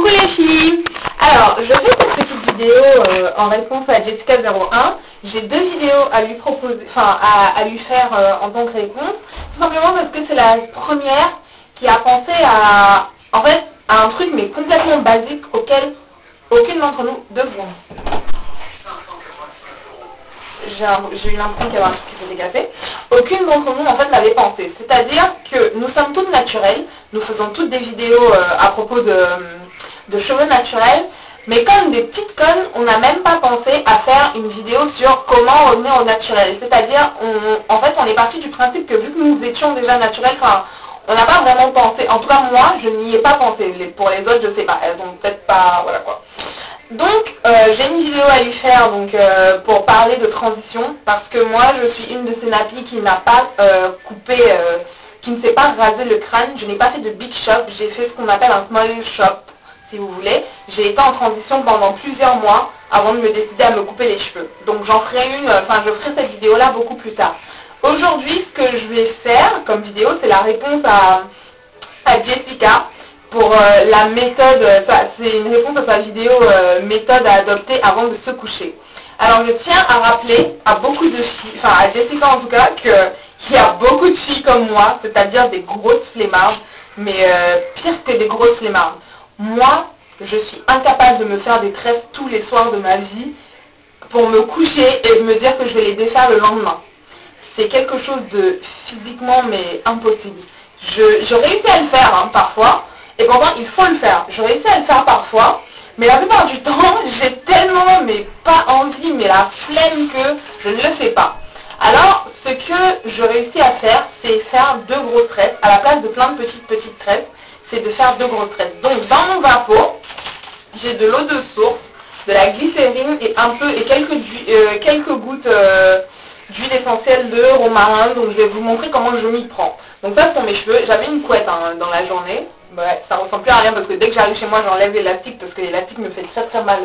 Coucou les filles. Alors, je fais cette petite vidéo en réponse à Jessica01. J'ai deux vidéos à lui proposer, enfin à lui faire en tant que réponse. Tout simplement parce que c'est la première qui a pensé à, en fait, à un truc mais complètement basique auquel aucune d'entre nous, 2 secondes. J'ai eu l'impression qu'il y avait un truc qui s'était cassé. Aucune d'entre nous en fait l'avait pensé. C'est-à-dire que nous sommes toutes naturelles, nous faisons toutes des vidéos à propos de cheveux naturels, mais comme des petites connes, on n'a même pas pensé à faire une vidéo sur comment revenir au naturel. C'est-à-dire, en fait, on est parti du principe que vu que nous étions déjà naturels, enfin, on n'a pas vraiment pensé. En tout cas, moi, je n'y ai pas pensé. Pour les autres, je sais pas. Elles ont peut-être pas, voilà quoi. Donc, j'ai une vidéo à lui faire pour parler de transition, parce que moi, je suis une de ces nappies qui n'a pas coupé, qui ne s'est pas rasé le crâne. Je n'ai pas fait de big chop, j'ai fait ce qu'on appelle un small chop, si vous voulez. J'ai été en transition pendant plusieurs mois avant de me décider à me couper les cheveux. Donc, j'en ferai je ferai cette vidéo-là beaucoup plus tard. Aujourd'hui, ce que je vais faire comme vidéo, c'est la réponse à Jessica. Pour la méthode, c'est une réponse à sa vidéo méthode à adopter avant de se coucher. Alors je tiens à rappeler à beaucoup de filles, enfin à Jessica en tout cas, qu'il y a beaucoup de filles comme moi, c'est-à-dire des grosses flemmardes, mais pire que des grosses flemmardes. Moi, je suis incapable de me faire des tresses tous les soirs de ma vie pour me coucher et me dire que je vais les défaire le lendemain. C'est quelque chose de physiquement mais impossible. Je réussis à le faire hein, parfois. Et pourtant, il faut le faire. Je réussis à le faire parfois, mais la plupart du temps, j'ai tellement, mais pas envie, mais la flemme que je ne le fais pas. Alors, ce que je réussis à faire, c'est faire 2 grosses tresses. À la place de plein de petites tresses, c'est de faire 2 grosses tresses. Donc, dans mon vapeau, j'ai de l'eau de source, de la glycérine et quelques gouttes d'huile essentielle de romarin. Donc, je vais vous montrer comment je m'y prends. Donc, ça, ce sont mes cheveux. J'avais une couette hein, dans la journée. Ouais, ça ressemble plus à rien parce que dès que j'arrive chez moi, j'enlève l'élastique parce que l'élastique me fait très mal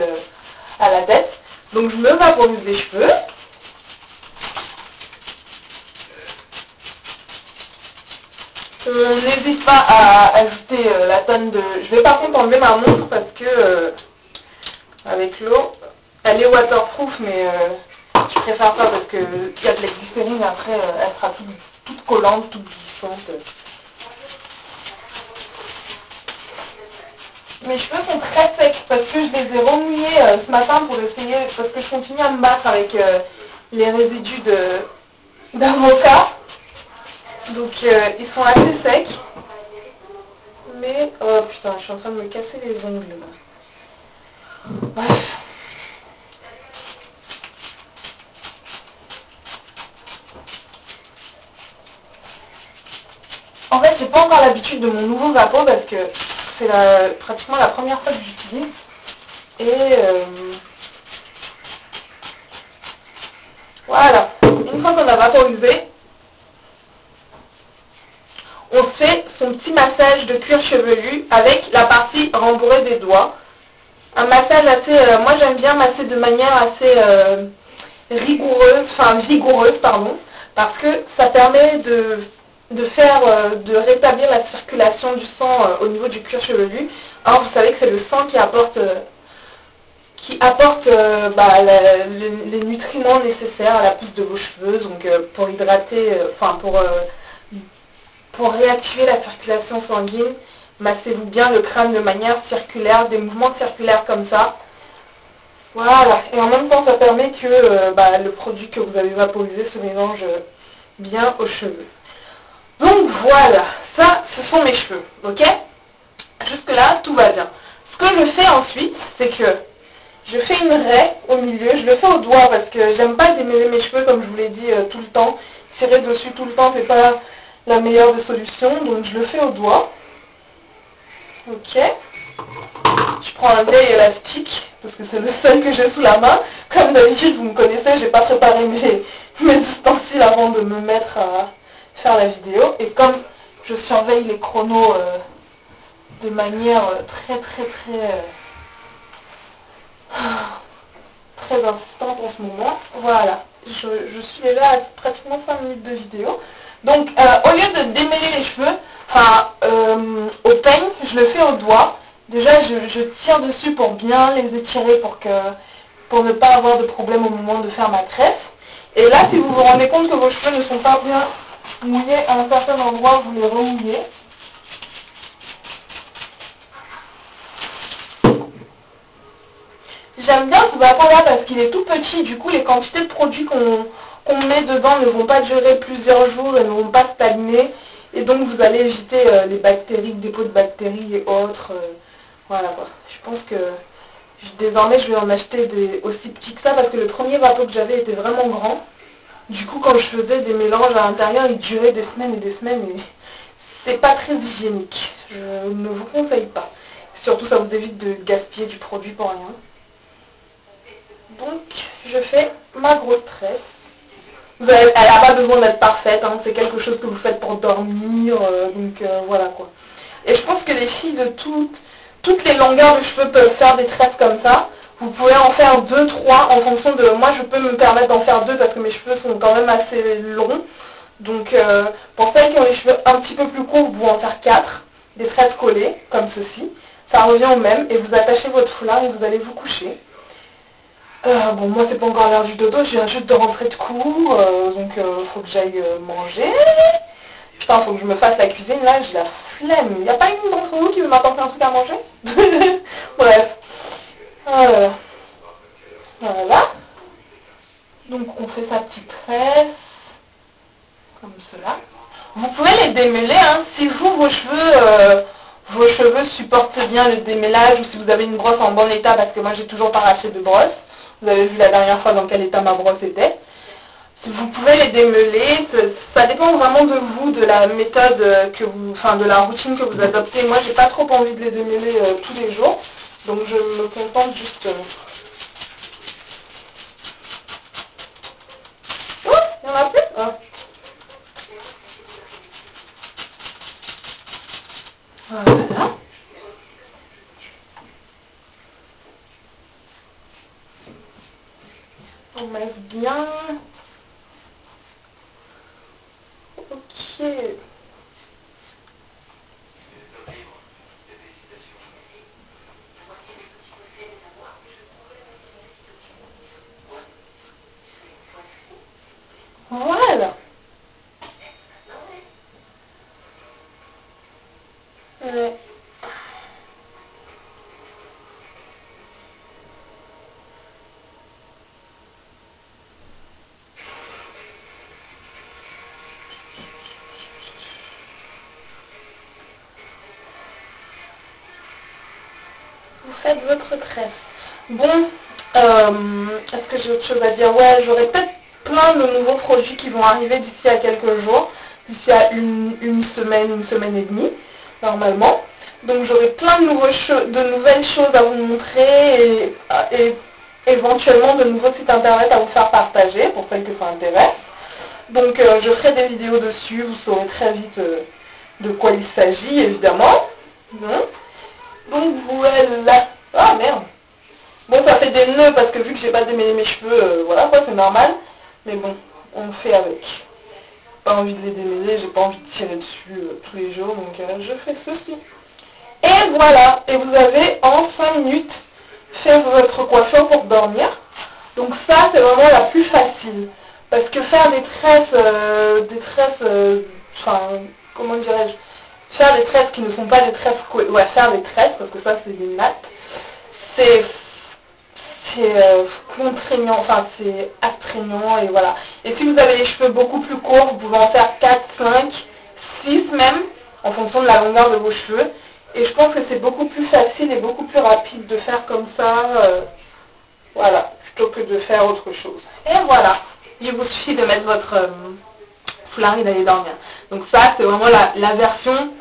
à la tête. Donc je me vaporise les cheveux. On n'hésite pas à ajouter la tonne de... Je vais par contre enlever ma montre parce que avec l'eau, elle est waterproof mais je préfère ça parce que il y a de la glycérine après, elle sera toute collante, toute glissante. Mes cheveux sont très secs parce que je les ai remouillés ce matin pour essayer, parce que je continue à me battre avec les résidus d'avocat. Donc ils sont assez secs. Mais, oh putain, je suis en train de me casser les ongles là. Bref. En fait, j'ai pas encore l'habitude de mon nouveau vapeau parce que c'est pratiquement la première fois que j'utilise. Et voilà. Une fois qu'on a vaporisé, on se fait son petit massage de cuir chevelu avec la partie rembourrée des doigts. Un massage assez... moi j'aime bien masser de manière assez vigoureuse, pardon, parce que ça permet de rétablir la circulation du sang au niveau du cuir chevelu. Or, vous savez que c'est le sang qui apporte les nutriments nécessaires à la pousse de vos cheveux, donc pour hydrater, pour réactiver la circulation sanguine, massez-vous bien le crâne de manière circulaire, des mouvements circulaires comme ça. Voilà, et en même temps, ça permet que le produit que vous avez vaporisé se mélange bien aux cheveux. Donc voilà, ça, ce sont mes cheveux, ok? Jusque là, tout va bien. Ce que je fais ensuite, c'est que je fais une raie au milieu, je le fais au doigt parce que j'aime pas démêler mes cheveux comme je vous l'ai dit tout le temps. Tirer dessus tout le temps, c'est pas la meilleure des solutions, donc je le fais au doigt. Ok? Je prends un vieil élastique, parce que c'est le seul que j'ai sous la main. Comme d'habitude, vous me connaissez, j'ai pas préparé mes ustensiles avant de me mettre à faire la vidéo, et comme je surveille les chronos de manière très insistante en ce moment, voilà, je suis déjà à pratiquement 5 minutes de vidéo. Donc au lieu de démêler les cheveux, au peigne, je le fais au doigt, Déjà, je tire dessus pour bien les étirer pour ne pas avoir de problème au moment de faire ma tresse. Et là, si vous vous rendez compte que vos cheveux ne sont pas bien mouillés à un certain endroit, vous les remouillez. J'aime bien ce bâton-là parce qu'il est tout petit, du coup les quantités de produits qu'on met dedans ne vont pas durer plusieurs jours et ne vont pas stagner. Et donc vous allez éviter les bactéries, le dépôt de bactéries et autres. Voilà quoi. Je pense que désormais je vais en acheter des aussi petits que ça parce que le premier bateau que j'avais était vraiment grand. Du coup quand je faisais des mélanges à l'intérieur, ils duraient des semaines et des semaines et c'est pas très hygiénique. Je ne vous conseille pas. Surtout ça vous évite de gaspiller du produit pour rien. Donc, je fais ma grosse tresse. Elle n'a pas besoin d'être parfaite, hein, c'est quelque chose que vous faites pour dormir, voilà quoi. Et je pense que les filles de toutes les longueurs de cheveux peuvent faire des tresses comme ça. Vous pouvez en faire 2, 3 en fonction de... Moi, je peux me permettre d'en faire 2 parce que mes cheveux sont quand même assez longs. Donc, pour celles qui ont les cheveux un petit peu plus courts, vous pouvez en faire 4. Des tresses collées, comme ceci. Ça revient au même et vous attachez votre foulard et vous allez vous coucher. Bon, moi c'est pas encore l'heure du dodo, je viens juste de rentrer de cours, donc faut que j'aille manger. Putain, faut que je me fasse la cuisine, là j'ai la flemme. Y a pas une d'entre vous qui veut m'apporter un truc à manger? Bref. Voilà. Donc on fait sa petite tresse, comme cela. Vous pouvez les démêler, hein, si vos cheveux supportent bien le démêlage, ou si vous avez une brosse en bon état, parce que moi j'ai toujours pas racheté de brosse. Vous avez vu la dernière fois dans quel état ma brosse était. Si vous pouvez les démêler, ça dépend vraiment de vous, de la méthode de la routine que vous adoptez. Moi, j'ai pas trop envie de les démêler tous les jours, donc je me contente juste. Oh, il y en a plus. Ah. Voilà. On masse bien. Ok. Voilà. Ouais. Vous faites votre tresse. Bon, est-ce que j'ai autre chose à dire? Ouais, j'aurai peut-être plein de nouveaux produits qui vont arriver d'ici à quelques jours, d'ici à une semaine et demie, normalement. Donc j'aurai plein de nouvelles choses à vous montrer et éventuellement de nouveaux sites internet à vous faire partager pour celles que ça intéresse. Donc je ferai des vidéos dessus, vous saurez très vite de quoi il s'agit, évidemment. Donc voilà. Ah merde. Bon, ça fait des nœuds parce que vu que j'ai pas démêlé mes cheveux, voilà quoi, c'est normal. Mais bon, on fait avec. Pas envie de les démêler, j'ai pas envie de tirer dessus tous les jours, donc je fais ceci. Et voilà, et vous avez en 5 minutes fait votre coiffure pour dormir. Donc ça, c'est vraiment la plus facile. Parce que faire des tresses, comment dirais-je, faire des tresses qui ne sont pas des tresses, faire des tresses, parce que ça c'est des nattes, c'est contraignant, enfin c'est astreignant, et voilà. Et si vous avez les cheveux beaucoup plus courts, vous pouvez en faire 4, 5, 6 même, en fonction de la longueur de vos cheveux. Et je pense que c'est beaucoup plus facile et beaucoup plus rapide de faire comme ça, voilà, plutôt que de faire autre chose. Et voilà, il vous suffit de mettre votre foulard et d'aller dormir. Donc ça, c'est vraiment la version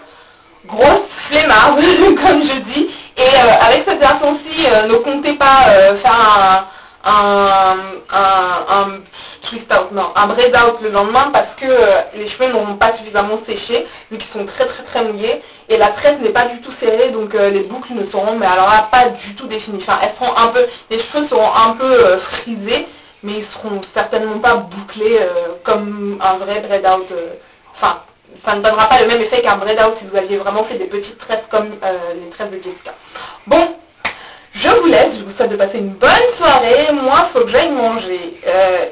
grosse flemmarde, comme je dis. Et avec cette version-ci, ne comptez pas faire un twist out, non, un braid out le lendemain parce que les cheveux n'auront pas suffisamment séché, vu qu'ils sont très très très mouillés. Et la tresse n'est pas du tout serrée, donc les boucles ne seront, mais alors là, pas du tout définies. Enfin, elles seront un peu, les cheveux seront un peu frisés, mais ils seront certainement pas bouclés comme un vrai braid out. Enfin, ça ne donnera pas le même effet qu'un braid out si vous aviez vraiment fait des petites tresses comme les tresses de Jessica. Bon, je vous laisse, je vous souhaite de passer une bonne soirée. Moi, il faut que j'aille manger.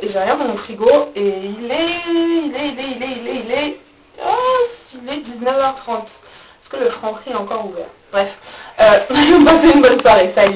Et j'ai rien dans mon frigo. Et il est 19h30. Est-ce que le Franprix est encore ouvert? Bref, passez une bonne soirée. Salut.